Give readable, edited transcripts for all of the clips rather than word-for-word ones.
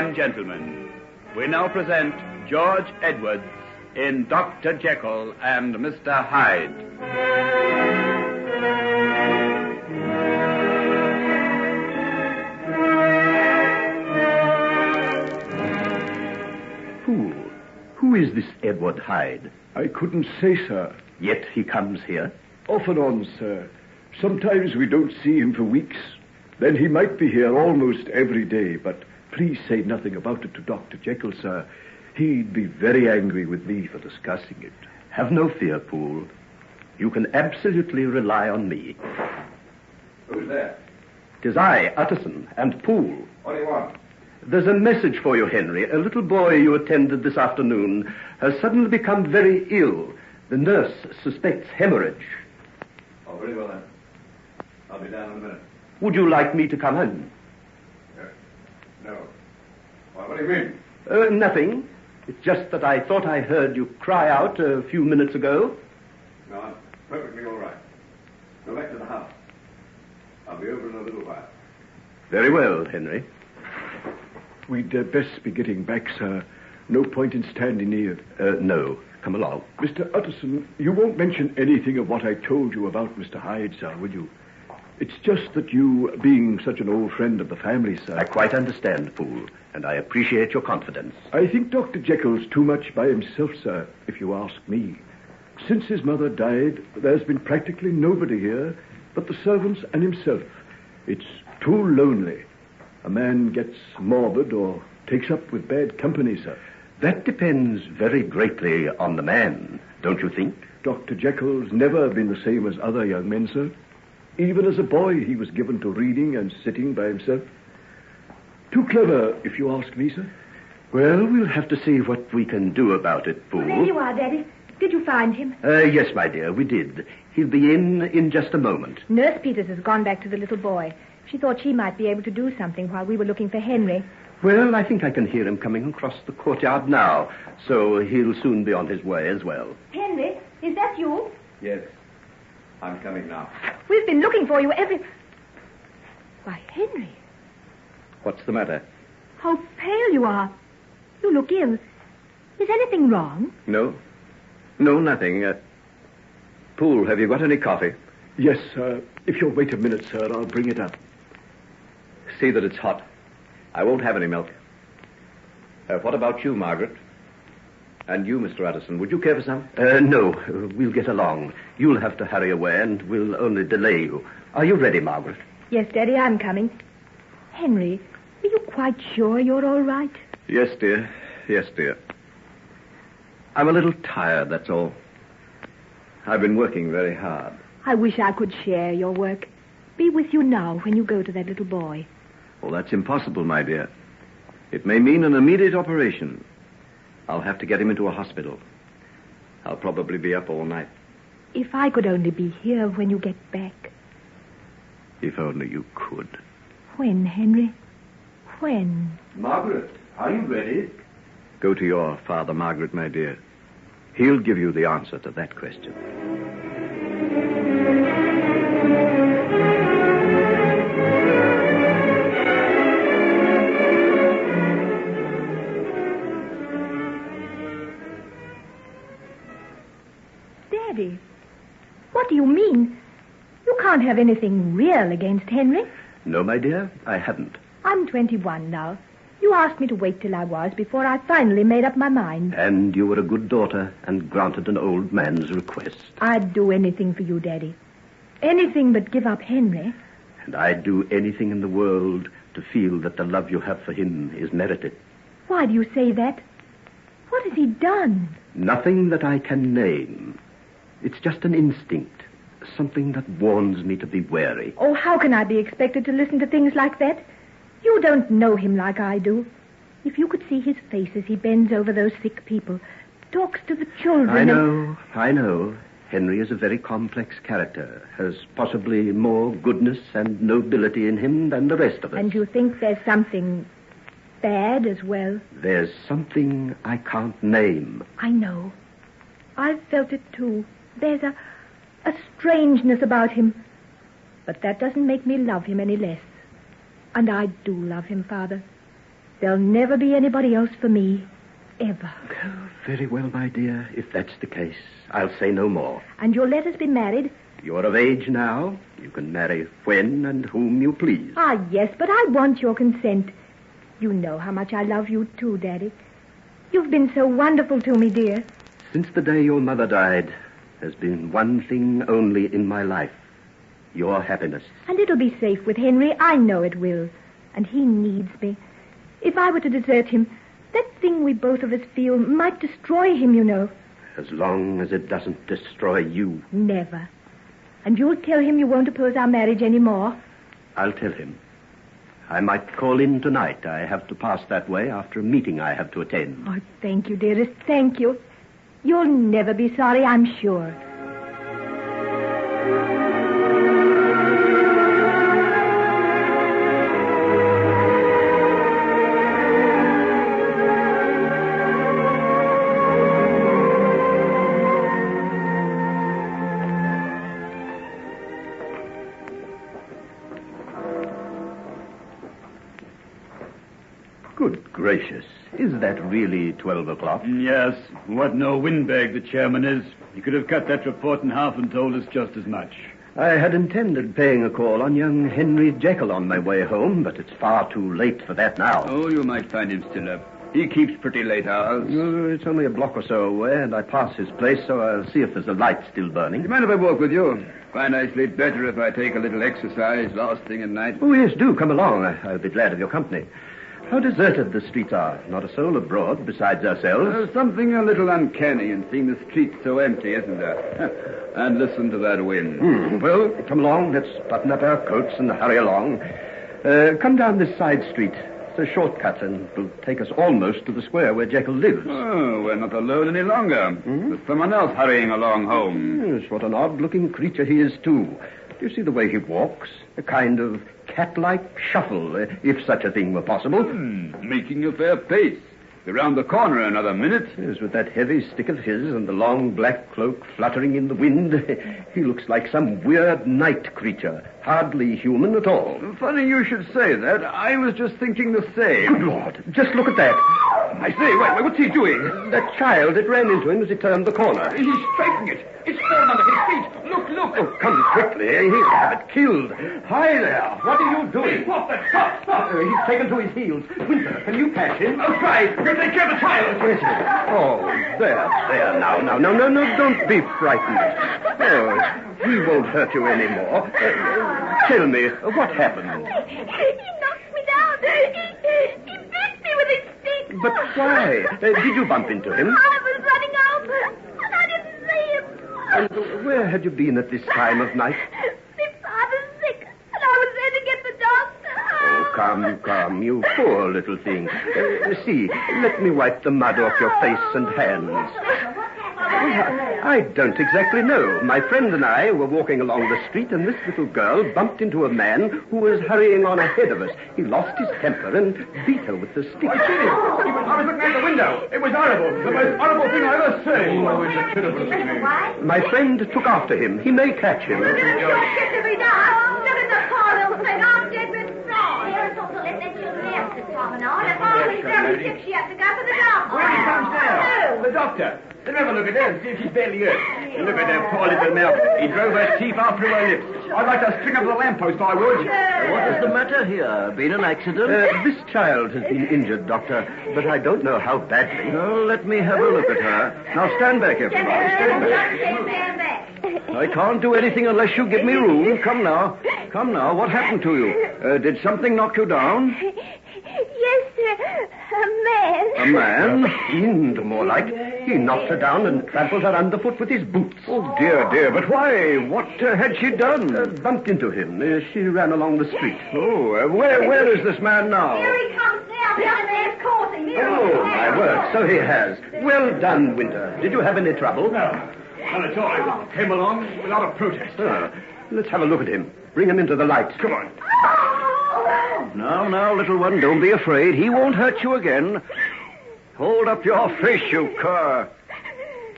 and gentlemen, we now present George Edwards in Dr. Jekyll and Mr. Hyde. Who is this Edward Hyde? I couldn't say, sir. Yet he comes here? Off and on, sir. Sometimes we don't see him for weeks. Then he might be here almost every day, but please say nothing about it to Dr. Jekyll, sir. He'd be very angry with me for discussing it. Have no fear, Poole. You can absolutely rely on me. Who's there? 'Tis I, Utterson, and Poole. What do you want? There's a message for you, Henry. A little boy you attended this afternoon has suddenly become very ill. The nurse suspects hemorrhage. Oh, very well then. I'll be down in a minute. Would you like me to come in? No. Why, what do you mean? Nothing. It's just that I thought I heard you cry out a few minutes ago. No, I'm perfectly all right. Go back to the house. I'll be over in a little while. Very well, Henry. We'd best be getting back, sir. No point in standing here. No. Come along. Mr. Utterson, you won't mention anything of what I told you about Mr. Hyde, sir, will you? It's just that you, being such an old friend of the family, sir... I quite understand, Poole, and I appreciate your confidence. I think Dr. Jekyll's too much by himself, sir, if you ask me. Since his mother died, there's been practically nobody here but the servants and himself. It's too lonely. A man gets morbid or takes up with bad company, sir. That depends very greatly on the man, don't you think? Dr. Jekyll's never been the same as other young men, sir. Even as a boy, he was given to reading and sitting by himself. Too clever, if you ask me, sir. Well, we'll have to see what we can do about it, Poole. Well, there you are, Daddy. Did you find him? Yes, my dear, we did. He'll be in just a moment. Nurse Peters has gone back to the little boy. She thought she might be able to do something while we were looking for Henry. Well, I think I can hear him coming across the courtyard now, so he'll soon be on his way as well. Henry, is that you? Yes. I'm coming now. We've been looking for you every... Why, Henry, What's the matter? how pale you are. You look ill. Is anything wrong? No, nothing. Poole, have you got any coffee? Yes, sir. If you'll wait a minute, sir, I'll bring it up. See that it's hot. I won't have any milk. What about you, Margaret? And you, Mr. Utterson, would you care for some? No, we'll get along. You'll have to hurry away, and we'll only delay you. Are you ready, Margaret? Yes, Daddy, I'm coming. Henry, are you quite sure you're all right? Yes, dear. Yes, dear. I'm a little tired, that's all. I've been working very hard. I wish I could share your work. Be with you now when you go to that little boy. Oh, that's impossible, my dear. It may mean an immediate operation. I'll have to get him into a hospital. I'll probably be up all night. If I could only be here when you get back. If only you could. When, Henry? When? Margaret, are you ready? Go to your father, Margaret, my dear. He'll give you the answer to that question. Daddy, what do you mean? You can't have anything real against Henry. No, my dear, I haven't. I'm 21 now. You asked me to wait till I was before I finally made up my mind. And you were a good daughter and granted an old man's request. I'd do anything for you, Daddy. Anything but give up Henry. And I'd do anything in the world to feel that the love you have for him is merited. Why do you say that? What has he done? Nothing that I can name. It's just an instinct. Something that warns me to be wary. Oh, how can I be expected to listen to things like that? You don't know him like I do. If you could see his face as he bends over those sick people, talks to the children... I know. Henry is a very complex character, has possibly more goodness and nobility in him than the rest of us. And you think there's something bad as well? There's something I can't name. I know. I've felt it too. There's a strangeness about him. But that doesn't make me love him any less. And I do love him, Father. There'll never be anybody else for me. Ever. Very well, my dear. If that's the case, I'll say no more. And you'll let us be married? You're of age now. You can marry when and whom you please. Ah, yes, but I want your consent. You know how much I love you, too, Daddy. You've been so wonderful to me, dear. Since the day your mother died, there's been one thing only in my life. Your happiness. And it'll be safe with Henry. I know it will. And he needs me. If I were to desert him, that thing we both of us feel might destroy him, you know. As long as it doesn't destroy you. Never. And you'll tell him you won't oppose our marriage anymore? I'll tell him. I might call in tonight. I have to pass that way after a meeting I have to attend. Oh, thank you, dearest. Thank you. You'll never be sorry, I'm sure. Good gracious. Is that really 12 o'clock? Yes. What no windbag the chairman is. He could have cut that report in half and told us just as much. I had intended paying a call on young Henry Jekyll on my way home, but it's far too late for that now. Oh, you might find him still up. He keeps pretty late hours. It's only a block or so away, and I pass his place, so I'll see if there's a light still burning. Do you mind if I walk with you? Find I sleep better if I take a little exercise last thing at night. Oh, yes, do come along. I'll be glad of your company. How deserted the streets are. Not a soul abroad besides ourselves. There's something a little uncanny in seeing the streets so empty, isn't there? And listen to that wind. Well, come along. Let's button up our coats and hurry along. Come down this side street. It's a shortcut, and it'll take us almost to the square where Jekyll lives. Oh, we're not alone any longer. There's someone else hurrying along home. Yes, what an odd-looking creature he is, too. Do you see the way he walks? A kind of cat-like shuffle, if such a thing were possible. Making a fair pace. Be round the corner another minute. Yes, with that heavy stick of his and the long black cloak fluttering in the wind, he looks like some weird night creature. Hardly human at all. Funny you should say that. I was just thinking the same. Good Lord, just look at that. I say, wait, what's he doing? That child that ran into him as he turned the corner. He's striking it. It's fallen under his feet. Look. Oh, come quickly. He'll have it killed. Hi there. What are you doing? Stop that. Stop. He's taken to his heels. Winter, can you catch him? I'll try. You'll take care of the child. Yes. Oh, there. Now. No, don't be frightened. Oh, he won't hurt you anymore. Tell me, what happened? He knocked me down. He beat me with his stick. But why? Did you bump into him? I was running out, and I didn't see him. And where had you been at this time of night? My father's sick, and I was there to get the doctor. Oh, come, you poor little thing. See, let me wipe the mud off your face and hands. I don't exactly know. My friend and I were walking along the street, and this little girl bumped into a man who was hurrying on ahead of us. He lost his temper and beat her with the stick. I was looking out the window. It was horrible. The most horrible thing I ever seen. Oh, it's a pitiful thing. My friend took after him. He may catch him. Look at the poor little thing. I'm dead with fright. Here's also let that children answer, Tom and all. If all he's very sick, she has to go for the doctor. Where he comes now? The doctor. Let's have a look at her and see if she's badly hurt. Look at that poor little mouth. He drove her teeth out through her lips. I'd like to string up the lamppost, I would. What is the matter here? Been an accident? This child has been injured, Doctor, but I don't know how badly. Oh, let me have a look at her. Now stand back, everybody. Stand back. I can't do anything unless you give me room. Come now. What happened to you? Did something knock you down? Yes, sir. A man. A man? Fiend, more like. He knocked her down and trampled her underfoot with his boots. Oh, dear. But why? What had she done? Bumped into him. She ran along the street. Oh, where is this man now? Here he comes now. The other man's coursing. Oh, my word. So he has. Well done, Winter. Did you have any trouble? No. Not at all. He came along without a protest. Let's have a look at him. Bring him into the light. Come on. Now, little one, don't be afraid. He won't hurt you again. Hold up your face, you cur.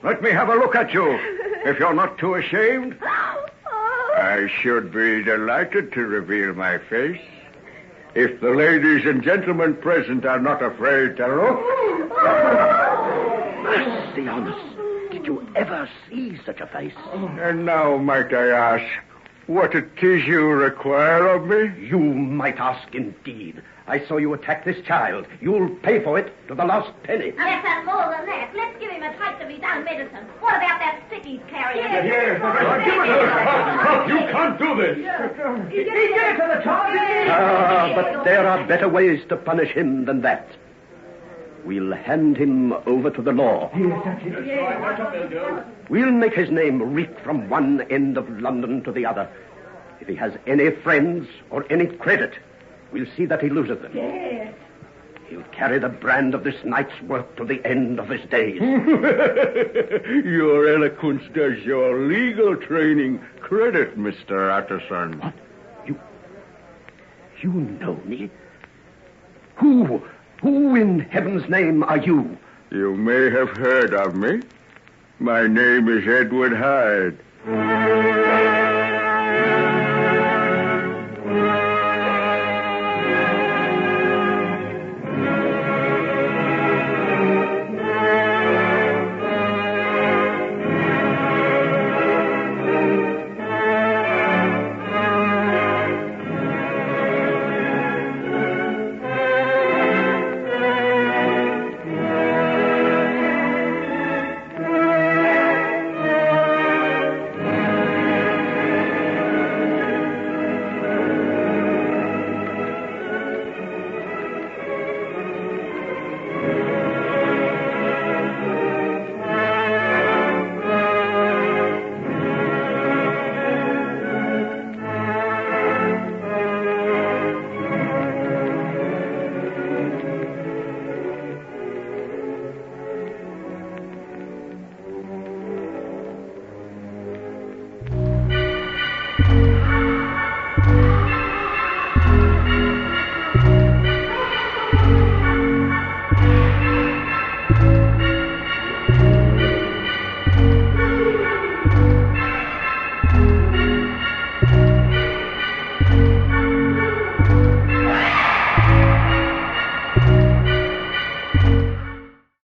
Let me have a look at you, if you're not too ashamed. I should be delighted to reveal my face. If the ladies and gentlemen present are not afraid to look. Mercy on us. Did you ever see such a face? And now, might I ask, what it is you require of me? You might ask indeed. I saw you attack this child. You'll pay for it to the last penny. Yes, and more than that. Let's give him a tight-to-be-done medicine. What about that stick he's carrying? Yes. You can't do this. He did it to the child. But there are better ways to punish him than that. We'll hand him over to the law. We'll make his name reek from one end of London to the other. If he has any friends or any credit, we'll see that he loses them. Yes. He'll carry the brand of this night's work to the end of his days. Your eloquence does your legal training credit, Mr. Utterson. What? You know me? Who in heaven's name are you? You may have heard of me. My name is Edward Hyde.